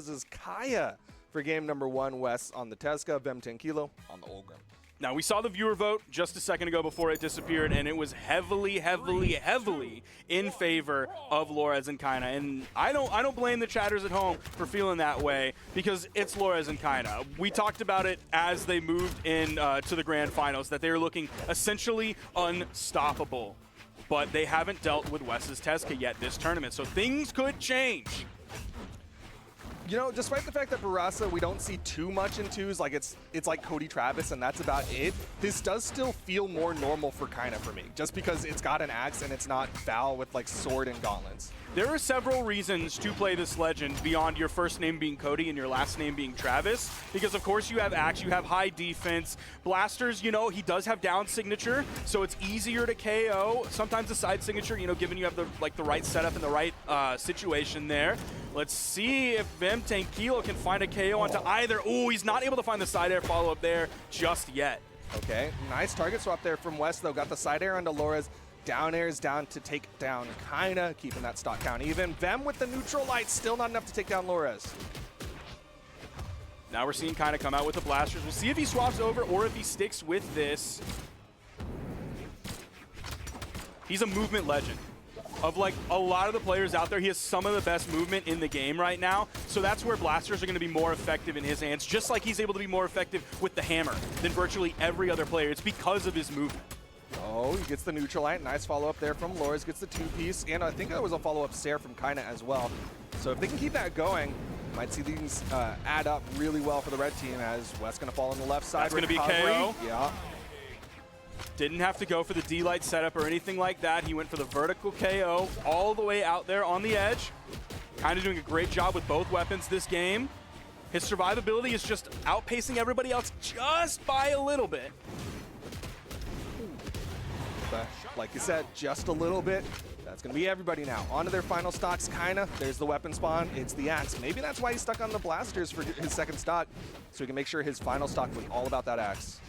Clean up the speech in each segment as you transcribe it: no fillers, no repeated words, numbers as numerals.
This is Kyna for game number 1. Wess on the Tesca, Vem 10 Kilo on the Olga. Now, we saw the viewer vote just a second ago before it disappeared, and it was heavily in favor of Lores and Kyna. And I don't blame the chatters at home for feeling that way, because it's Lores and Kyna. We talked about it as they moved in to the grand finals, that they were looking essentially unstoppable. But they haven't dealt with Wess's Tesca yet this tournament, so things could change. You know, despite the fact that Barasa, we don't see too much in twos, like it's like Cody Travis and that's about it, this does still feel more normal for Kyna for me, just because it's got an axe and it's not foul with like sword and gauntlets. There are several reasons to play this legend beyond your first name being Cody and your last name being Travis, because of course you have axe, you have high defense. Blasters, you know, he does have down signature, so it's easier to KO. Sometimes the side signature, you know, given you have the right setup and the right situation there. Let's see if Vem 10 Kilo can find a KO onto either. Ooh, he's not able to find the side air follow-up there just yet. Okay, nice target swap there from Wess, though. Got the side air onto Lores. Down airs down to take down Kyna, keeping that stock count even. Vem with the neutral light, still not enough to take down Lores. Now we're seeing Kyna come out with the blasters. We'll see if he swaps over or if he sticks with this. He's a movement legend. Of like a lot of the players out there, he has some of the best movement in the game right now. So that's where blasters are going to be more effective in his hands, just like he's able to be more effective with the hammer than virtually every other player. It's because of his movement. Oh, he gets the neutral light. Nice follow-up there from Lores. Gets the two-piece. And I think that was a follow-up stare from Kyna as well. So if they can keep that going, might see these add up really well for the red team, as Wess going to fall on the left side. That's going to be KO. Yeah. Didn't have to go for the D-Light setup or anything like that. He went for the vertical KO all the way out there on the edge. Kind of doing a great job with both weapons this game. His survivability is just outpacing everybody else just by a little bit. But like you said, just a little bit. That's going to be everybody now. On to their final stocks. Kyna, there's the weapon spawn. It's the axe. Maybe that's why he's stuck on the blasters for his second stock, so he can make sure his final stock was all about that axe.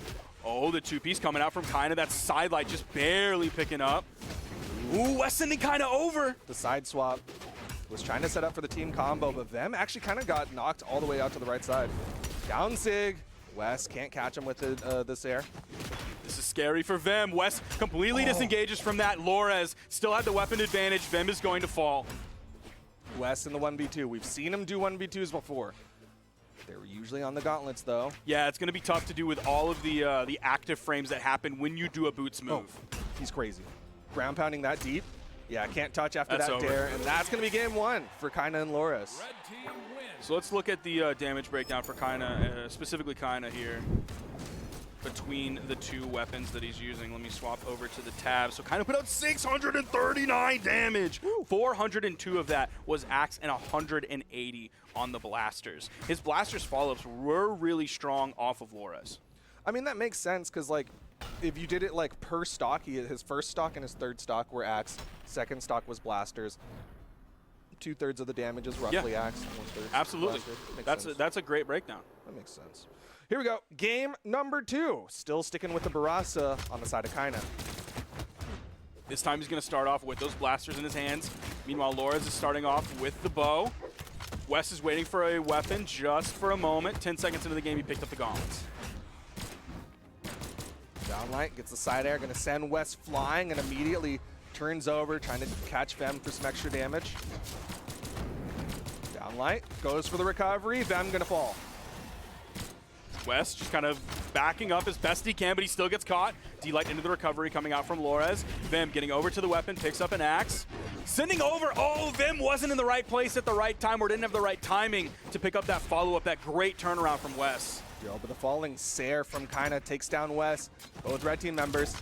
Oh, the two-piece coming out from Kyna. That side light just barely picking up. Ooh, Wess sending Kyna over. The side swap was trying to set up for the team combo, but Vem actually kind of got knocked all the way out to the right side. Down sig. Wess can't catch him with this air. This is scary for Vem. Wess completely disengages from that. Lores still had the weapon advantage. Vem is going to fall. Wess in the 1v2. We've seen him do 1v2s before. They were usually on the gauntlets, though. Yeah, it's going to be tough to do with all of the active frames that happen when you do a boots move. Oh, he's crazy. Ground pounding that deep. Yeah, can't touch after That's that over. dare. And that's going to be game 1 for Kyna and Lores. So let's look at the damage breakdown for Kyna, specifically Kyna here, between the two weapons that he's using. Let me swap over to the tab. So Kyna put out 639 damage. Woo. 402 of that was axe and 180 on the blasters. His blasters follow-ups were really strong off of Lores. I mean, that makes sense, because like, if you did it like per stock, his first stock and his third stock were axe. Second stock was blasters. 2/3 of the damage is roughly axe. 1/3 Absolutely. That's a great breakdown. That makes sense. Here we go. Game number 2. Still sticking with the Barasa on the side of Kyna. This time he's going to start off with those blasters in his hands. Meanwhile, Lores is starting off with the bow. Wess is waiting for a weapon just for a moment. 10 seconds into the game, he picked up the gauntlets. Downlight gets the side air, going to send Wess flying, and immediately turns over, trying to catch Vem for some extra damage. Downlight goes for the recovery. Vem going to fall. Wess just kind of backing up as best he can, but he still gets caught. D-Light into the recovery coming out from Lores. Vem getting over to the weapon, picks up an axe. Sending over. Oh, Vem wasn't in the right place at the right time, or didn't have the right timing to pick up that follow-up, that great turnaround from Wess. Yo, but the falling Sair from Kyna takes down Wess. Both red team members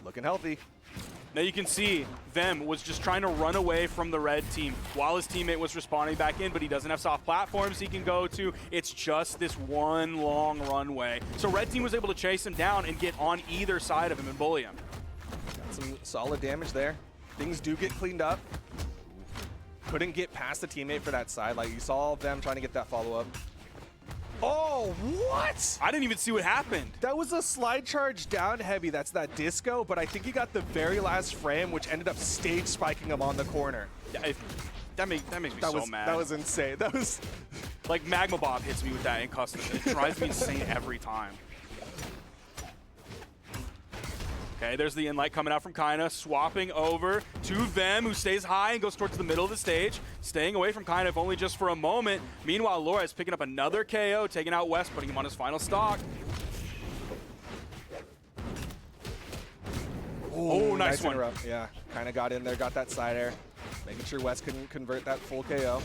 looking healthy. Now you can see Vem was just trying to run away from the red team while his teammate was respawning back in, but he doesn't have soft platforms he can go to. It's just this one long runway. So red team was able to chase him down and get on either side of him and bully him. Got some solid damage there. Things do get cleaned up. Couldn't get past the teammate for that side. Like, you saw them trying to get that follow-up. Oh, what? I didn't even see what happened. That was a slide charge down heavy. That's that disco, but I think he got the very last frame, which ended up stage spiking him on the corner. Yeah, that makes me so mad. That was insane. That was Like, Magma Bob hits me with that in custom. It drives me insane every time. Okay, there's the inlight coming out from Kyna, swapping over to Vem, who stays high and goes towards the middle of the stage, staying away from Kyna, if only just for a moment. Meanwhile, Laura is picking up another KO, taking out Wess, putting him on his final stock. Oh, nice one. Interrupt. Yeah, Kyna got in there, got that side air, making sure Wess couldn't convert that full KO.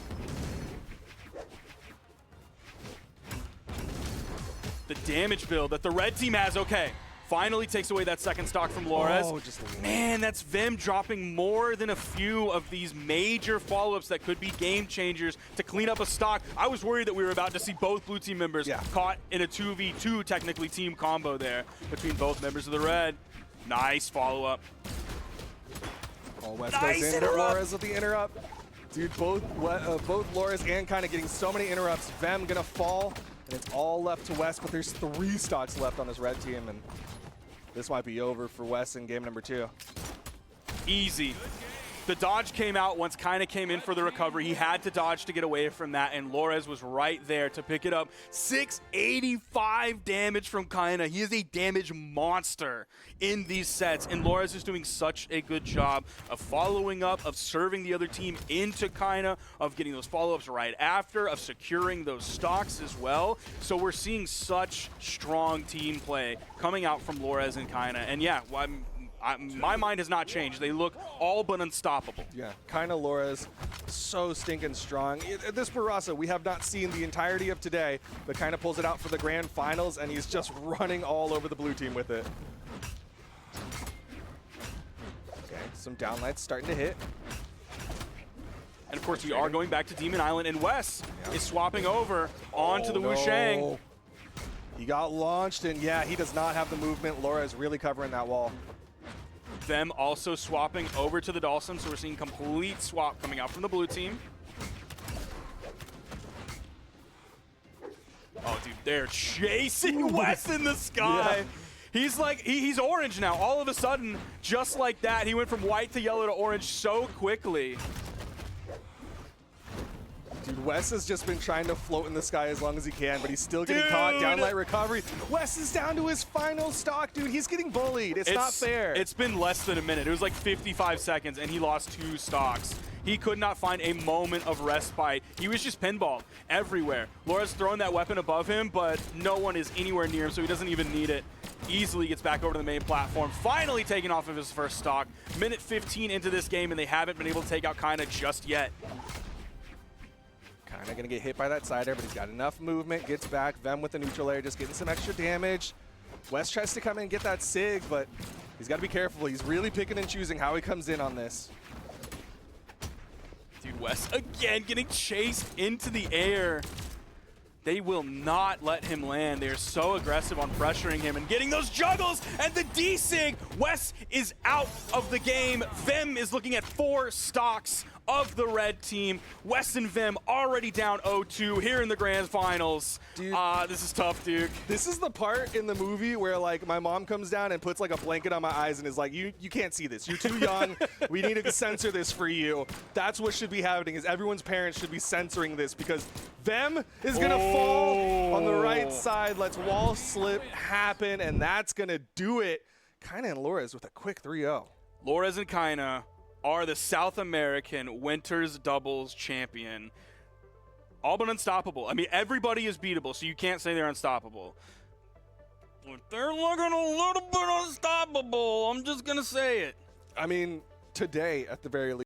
The damage build that the red team has, okay. Finally takes away that second stock from Lores. Oh, man, that's Vim dropping more than a few of these major follow-ups that could be game changers to clean up a stock. I was worried that we were about to see both blue team members caught in a 2v2 technically team combo there between both members of the red. Nice follow-up. Oh, Wess goes in for Lores with the interrupt. Dude, both Lores and Kyna getting so many interrupts. Vem gonna fall, and it's all left to Wess, but there's 3 stocks left on this red team, and this might be over for Wess in game number 2. Easy. The dodge came out once Kyna came in for the recovery. He had to dodge to get away from that, and Lores was right there to pick it up. 685 damage from Kyna. He is a damage monster in these sets, and Lores is doing such a good job of following up, of serving the other team into Kyna, of getting those follow-ups right after, of securing those stocks as well. So we're seeing such strong team play coming out from Lores and Kyna, and yeah, my mind has not changed. They look all but unstoppable. Yeah, Kyna Lores, so stinking strong. This Barasa, we have not seen the entirety of today, but Kyna pulls it out for the grand finals, and he's just running all over the blue team with it. Okay, some downlights starting to hit. And of course, we are going back to Demon Island, and Wess is swapping over onto the Wushang. He got launched, and yeah, he does not have the movement. Laura is really covering that wall. Them also swapping over to the Dawson, so we're seeing complete swap coming out from the blue team. Oh, dude, they're chasing Wess in the sky. Yeah. He's like, he's orange now. All of a sudden, just like that, he went from white to yellow to orange so quickly. Dude, Wess has just been trying to float in the sky as long as he can, but he's still getting caught. Downlight recovery. Wess is down to his final stock, dude. He's getting bullied. It's not fair. It's been less than a minute. It was like 55 seconds, and he lost 2 stocks. He could not find a moment of respite. He was just pinballed everywhere. Laura's throwing that weapon above him, but no one is anywhere near him, so he doesn't even need it. Easily gets back over to the main platform, finally taking off of his first stock. Minute 15 into this game, and they haven't been able to take out Kyna just yet. Kyna gonna get hit by that side air, but he's got enough movement, gets back. Vem with the neutral air, just getting some extra damage. Wess tries to come in and get that sig, but he's got to be careful. He's really picking and choosing how he comes in on this. Dude, Wess again getting chased into the air. They will not let him land. They're so aggressive on pressuring him and getting those juggles and the D-Sig. Wess is out of the game. Vem is looking at 4 stocks of the red team. Wess and Vem already down 0-2 here in the grand finals. Dude, this is tough, Duke. This is the part in the movie where like my mom comes down and puts like a blanket on my eyes and is like, you can't see this. You're too young. We need to censor this for you. That's what should be happening, is everyone's parents should be censoring this, because Vem is gonna fall on the right side. Let's wall slip happen, and that's gonna do it. Kyna and Lores with a quick 3-0. Lores and Kyna are the South American Winters Doubles Champion. All but unstoppable. I mean, everybody is beatable, so you can't say they're unstoppable. But they're looking a little bit unstoppable. I'm just going to say it. I mean, today, at the very least.